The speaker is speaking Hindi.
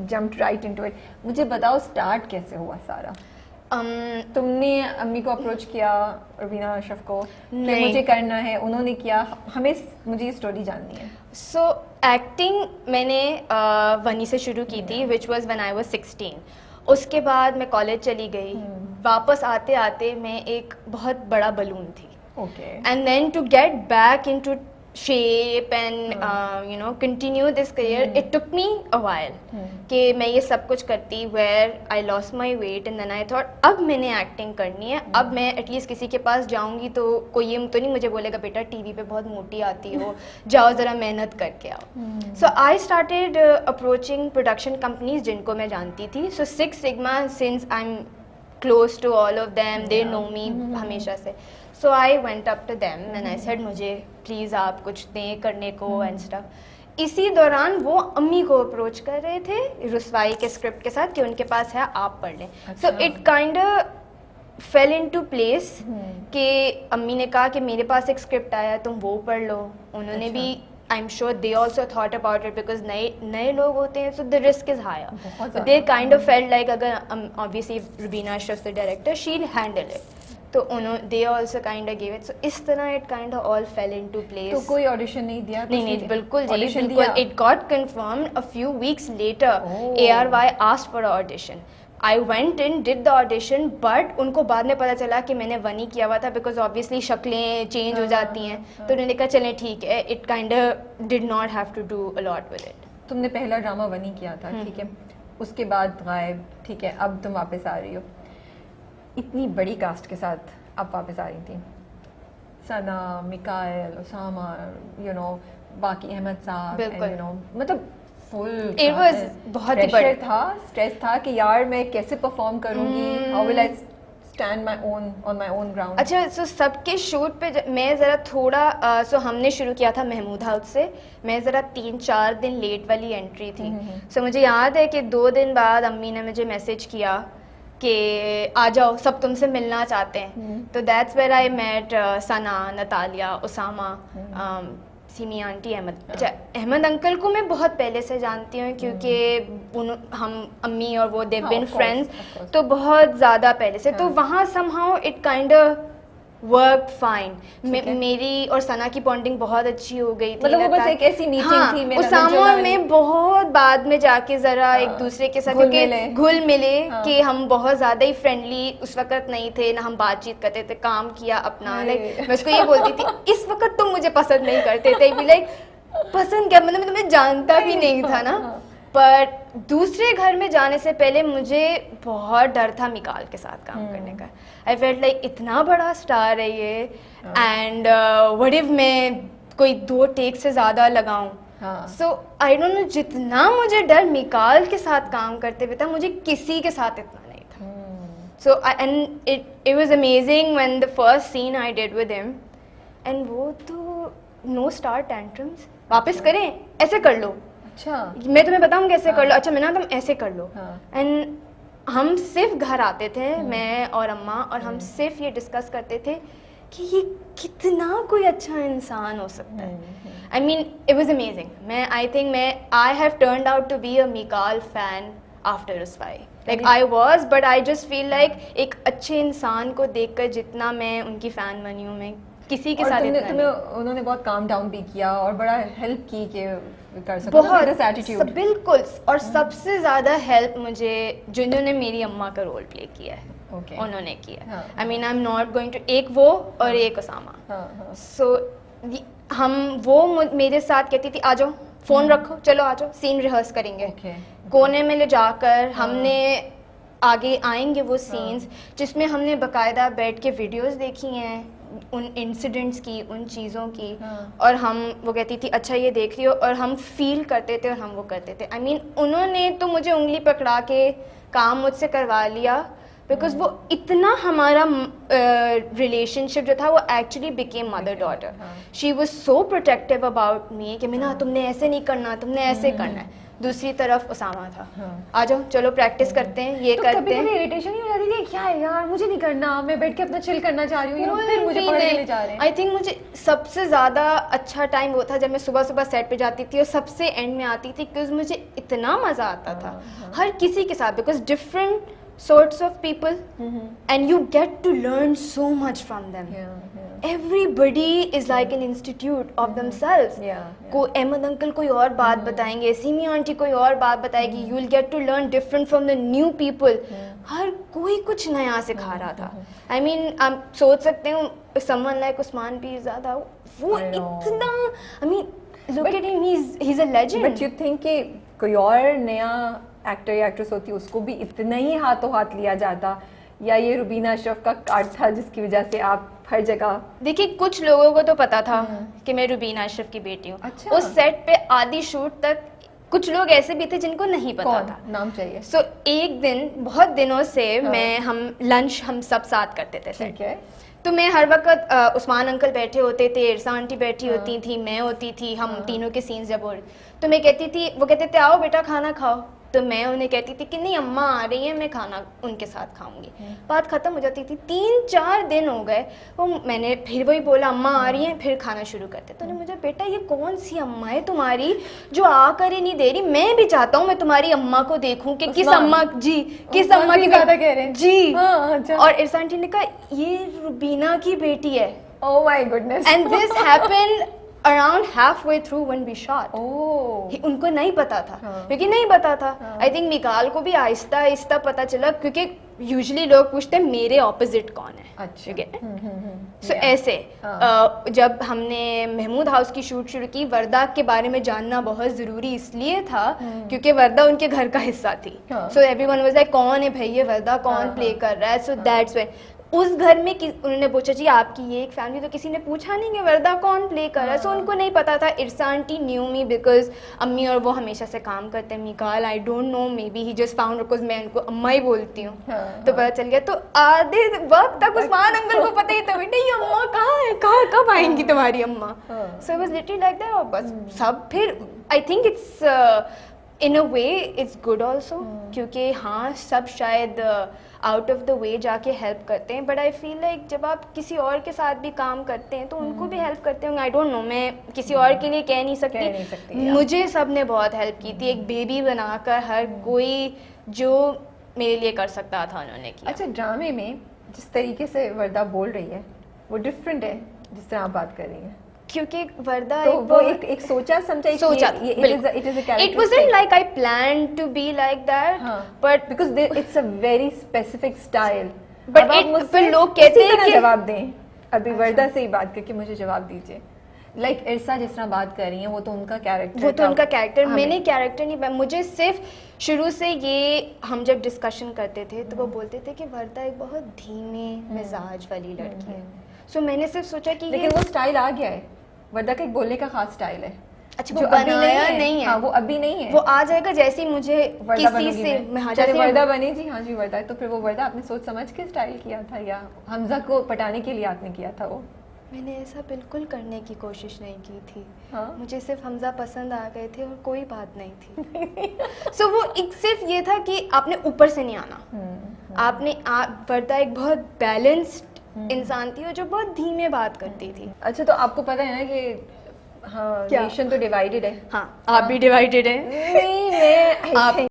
jumped right into it. मुझे बताओ स्टार्ट कैसे हुआ सारा? तुमने अम्मी को अप्रोच किया, रवीना अशरफ को, कि मुझे करना है, उन्होंने किया? मुझे ये स्टोरी जाननी है. सो एक्टिंग मैंने वनी से शुरू की थी, which was when I was 16. उसके बाद मैं कॉलेज चली गई. वापस आते आते मैं एक बहुत बड़ा बलून थी. And then to get back into shape and continue this career, it took me a while कि मैं ये सब कुछ करती, where I lost my weight and then I thought अब मैंने एक्टिंग करनी है. अब मैं एटलीस्ट किसी के पास जाऊंगी तो कोई ये तो नहीं मुझे बोलेगा बेटा टीवी पे बहुत मोटी आती हो, जाओ ज़रा मेहनत करके आओ. So I started approaching production companies जिनको मैं जानती थी. So Six Sigma, since I am close to all of them, they know me हमेशा से. So I went up to them and I said मुझे प्लीज़ आप कुछ दें करने को एंड स्टफ. इसी दौरान वो अम्मी को अप्रोच कर रहे थे रुस्वाई के स्क्रिप्ट के साथ कि उनके पास है, आप पढ़ लें. So it kind fail into place कि अम्मी ने कहा कि मेरे पास एक स्क्रिप्ट आया है, तुम वो पढ़ लो. उन्होंने भी I am sure they also thought about it because नए लोग होते हैं, so the risk is higher. They kind of felt like अगर obviously Raveena Ashraf the director, she will handle it. तो they also kind of give it. So इस तरह it kind of all fell into place. तो कोई ऑडिशन नहीं दिया? नहीं बिल्कुल जी, बिल्कुल. It got confirmed a few weeks letter. ARY asked for audition. I went in, did the audition, but उनको बाद में पता चला कि मैंने वनी किया हुआ था बिकॉज ऑब्वियसली शक्लें चेंज हो जाती हैं. तो उन्होंने कहा चलें ठीक है. It kind of did not have to do a lot with it. तुमने पहला ड्रामा वनी किया था, ठीक है, उसके बाद गायब, ठीक है, अब तुम वापस आ रही हो. इतनी बड़ी कास्ट के साथ आप वापस आ रही थी, सना, मिकाइल, उसामा, बाकी अहमद साहब, मतलब फुल इट वाज बहुत ही बड़ा था, स्ट्रेस था कि यार मैं कैसे परफॉर्म करूंगी, how will I stand my own on my own ground. अच्छा, सो सबके शूट पे मैं ज़रा थोड़ा सो हमने शुरू किया था महमूद हाउस से. मैं ज़रा 3-4 दिन लेट वाली एंट्री थी. सो मुझे याद है कि 2 दिन बाद अम्मी ने मुझे मैसेज किया कि आ जाओ, सब तुमसे मिलना चाहते हैं. तो that's where I met Sana, Natalia, Usama, Seemi aunty, Ahmed. अच्छा, अहमद अंकल को मैं बहुत पहले से जानती हूँ क्योंकि हम अम्मी और वो देव बिन फ्रेंड्स, तो बहुत ज़्यादा पहले से. तो वहाँ somehow it kind work fine. मेरी और सना की बॉन्डिंग बहुत अच्छी हो गई थी. मतलब वो बस एक ऐसी मीटिंग थी. उसामा में बहुत बाद में जाके जरा एक दूसरे के साथ घुल मिले कि हम बहुत ज़्यादा ही फ्रेंडली उस वक्त नहीं थे ना, हम बातचीत करते थे, काम किया अपना. लाइक मैं उसको ये बोलती थी इस वक्त तुम मुझे पसंद नहीं करते थे. लाइक पसंद क्या, मतलब मैं तुम्हें जानता भी नहीं था ना. पर दूसरे घर में जाने से पहले मुझे बहुत डर था मिकाल के साथ काम करने का. आई फेल्ट लाइक इतना बड़ा स्टार है ये, एंड व्हाट इफ मैं कोई 2 टेक से ज़्यादा लगाऊं. सो आई डोंट नो, जितना मुझे डर मिकाल के साथ काम करते हुए था, मुझे किसी के साथ इतना नहीं था. So and it was amazing when the first scene I did with him. And वो तो नो स्टार टेंट्रम्स, वापस करें, ऐसे कर लो, अच्छा मैं तुम्हें बताऊँ कैसे कर लो, अच्छा मैं ना तुम ऐसे कर लो. एंड हम सिर्फ घर आते थे, मैं और अम्मा, और हम सिर्फ ये डिस्कस करते थे कि ये कितना कोई अच्छा इंसान हो सकता है. I mean it was amazing. I have turned out to be a Mikaal fan after Ruswai. Like I was, but I just feel like एक अच्छे इंसान को देखकर जितना मैं उनकी फ़ैन बनी हूँ, मैं किसी के साथ तुम्हें उन्होंने बहुत काम डाउन भी किया और बड़ा हेल्प की कि कर सको बहुत एटीट्यूड. बिल्कुल. और सबसे ज़्यादा हेल्प मुझे जिन्होंने मेरी अम्मा का रोल प्ले किया है, उन्होंने किया. I mean I am not going to, एक वो और एक उसामा. सो वो मेरे साथ कहती थी आ जाओ, फ़ोन रखो, चलो आ जाओ, सीन रिहर्स करेंगे. कोने में ले जाकर हमने आगे आएंगे वो सीन्स जिसमें हमने बाकायदा बैठ के वीडियोस देखी हैं उन इंसिडेंट्स की, उन चीज़ों की. और हम, वो कहती थी अच्छा ये देख रही हो, और हम फील करते थे और हम वो करते थे. आई मीन उन्होंने तो मुझे उंगली पकड़ा के काम मुझसे करवा लिया बिकॉज वो इतना हमारा रिलेशनशिप जो था वो actually became mother daughter. She was so protective about me कि मैं ना तुमने ऐसे नहीं करना, तुमने ऐसे करना है. दूसरी तरफ उसामा था। हाँ। आ जाओ चलो प्रैक्टिस करते हैं, ये तो करते कभी हैं। कभी इरिटेशन ही हो जाती है, क्या है यार मुझे नहीं करना, मैं बैठ के अपना चिल करना चाह रही हूँ, ये लोग फिर मुझे पकड़ के ले जा रहे हैं। आई थिंक मुझे सबसे ज़्यादा अच्छा टाइम वो था जब मैं सुबह सुबह सेट पे जाती थी और सबसे एंड में आती थी, बिकॉज मुझे इतना मज़ा आता था हर किसी के साथ, because different sorts of people and you get to learn so much from them. Everybody is like an institute of themselves. को अहमद अंकल कोई और बात बताएंगे, सीमी आंटी कोई और बात बताएगी, you will get to learn different from the new people. हर कोई कुछ नया सिखा रहा था। I mean आप सोच सकते हो someone like उस्मान पीरज़ादा, वो इतना, I mean look at him, he's a legend. But you think कि कोई और नया एक्टर या एक्ट्रेस होती उसको भी इतना ही हाथों हाथ लिया जाता, या ये रुबीना अशरफ का कार्ड था जिसकी वजह से आप हर जगह? देखिए कुछ लोगों को तो पता था कि मैं रुबीना अशरफ की बेटी हूँ। अच्छा। उस सेट पे आधी शूट तक कुछ लोग ऐसे भी थे जिनको नहीं पता था। नाम चाहिए। सो एक दिन बहुत दिनों से हम लंच हम सब साथ करते थे सेट। ठीक है। तो मैं हर वक्त उस्मान अंकल बैठे होते थे, इरसा आंटी बैठी होती थी, मैं होती थी, हम तीनों के सीन्स जब हो रहे, तो मैं कहती थी, वो कहते थे आओ बेटा खाना खाओ, तो मैं उन्हें कहती थी कि नहीं अम्मा आ रही है, मैं खाना उनके साथ खाऊंगी। बात खत्म हो जाती थी। 3-4 दिन हो गए, वो मैंने फिर वही बोला अम्मा आ रही हैं, फिर खाना शुरू करते। तो मुझे बेटा ये कौन सी अम्मा है तुम्हारी जो आकर ही नहीं दे रही, मैं भी चाहता हूँ मैं तुम्हारी अम्मा को देखूं कि किस अम्मा जी किस अम्मा की ज्यादा कह रहे हैं जी। अच्छा। और इरसा आंटी ने कहा ये रुबीना की बेटी है। Oh my goodness. And this happened around halfway through when we shot. उनको नहीं पता था, क्योंकि नहीं पता था। आई थिंक मिकाल को भी आहिस्ता आहिस्ता पता चला, क्योंकि यूजुअली लोग पूछते हैं मेरे ऑपोजिट कौन है। अच्छा। सो ऐसे जब हमने महमूद हाउस की शूट शुरू की, वर्दा के बारे में जानना बहुत ज़रूरी इसलिए था क्योंकि वर्दा उनके घर का हिस्सा थी। सो एवरीवन वाज लाइक कौन है भाई ये वर्दा, कौन प्ले कर रहा है। सो दैट्स व्हेन उस घर में उन्होंने पूछा जी आपकी ये एक फैमिली, तो किसी ने पूछा नहीं कि वर्दा कौन प्ले कर रहा है। सो उनको नहीं पता था। इरसा आंटी न्यू मी बिकॉज अम्मी और वो हमेशा से काम करते हैं। Mikaal I don't know, may be he just found, because मैं उनको अम्मा ही बोलती हूँ। तो पता चल गया। तो आधे वक्त तक उस्मान अंकल को पता ही था बेटा ये अम्मा कहाँ है, कहाँ कब आएंगी तुम्हारी अम्मा। So it was literally like that. बस सब फिर I think it's in a way it's good also, क्योंकि हाँ सब शायद आउट ऑफ द वे जाके हेल्प करते हैं, बट आई फील लाइक जब आप किसी और के साथ भी काम करते हैं तो उनको भी हेल्प करते होंगे। आई डोंट नो, मैं किसी और के लिए कह नहीं सकती। मुझे सब ने बहुत हेल्प की थी, एक बेबी बनाकर हर कोई जो मेरे लिए कर सकता था उन्होंने किया। अच्छा, ड्रामे में जिस तरीके से वर्दा बोल रही है वो डिफरेंट है जिस तरह आप बात कर रही हैं, क्योंकि वर्दा तो वो एक सोचा समझा it is a character. It wasn't like I plan to be like that, but because it's a very specific style. But फिर लोग कहते हैं कि जवाब दें। अभी वर्दा से ही बात करके मुझे जवाब दीजिए। लाइक इरसा जिस तरह बात कर रही हैं वो तो उनका कैरेक्टर, मैंने कैरेक्टर नहीं, मुझे सिर्फ शुरू से ये हम जब डिस्कशन करते थे तो वो बोलते थे कि वर्दा एक बहुत धीमे मिजाज वाली लड़की है। सो मैंने सिर्फ सोचा कि लेकिन वो स्टाइल आ गया है, वर्दा का एक बोलने का खास स्टाइल है। अच्छा, वो बनाया नहीं है। हाँ, वो अभी नहीं है, वो आ जाएगा जैसे ही मुझे किसी से वर्दा बनी जी। हाँ जी वर्दा, तो फिर वो वर्दा आपने सोच समझ के स्टाइल किया था या हमजा को पटाने के लिए आपने किया था? वो मैंने ऐसा बिल्कुल करने की कोशिश नहीं की थी। हाँ? मुझे सिर्फ हमजा पसंद आ गए थे और कोई बात नहीं थी। सो वो एक सिर्फ ये था कि आपने ऊपर से नहीं आना। आपने वर्दा एक बहुत बैलेंस्ड इंसान थी और जो बहुत धीमे बात करती थी। अच्छा, तो आपको पता है ना कि हाँ नेशन तो डिवाइडेड है। हाँ, आप भी डिवाइडेड हैं। नहीं, मैं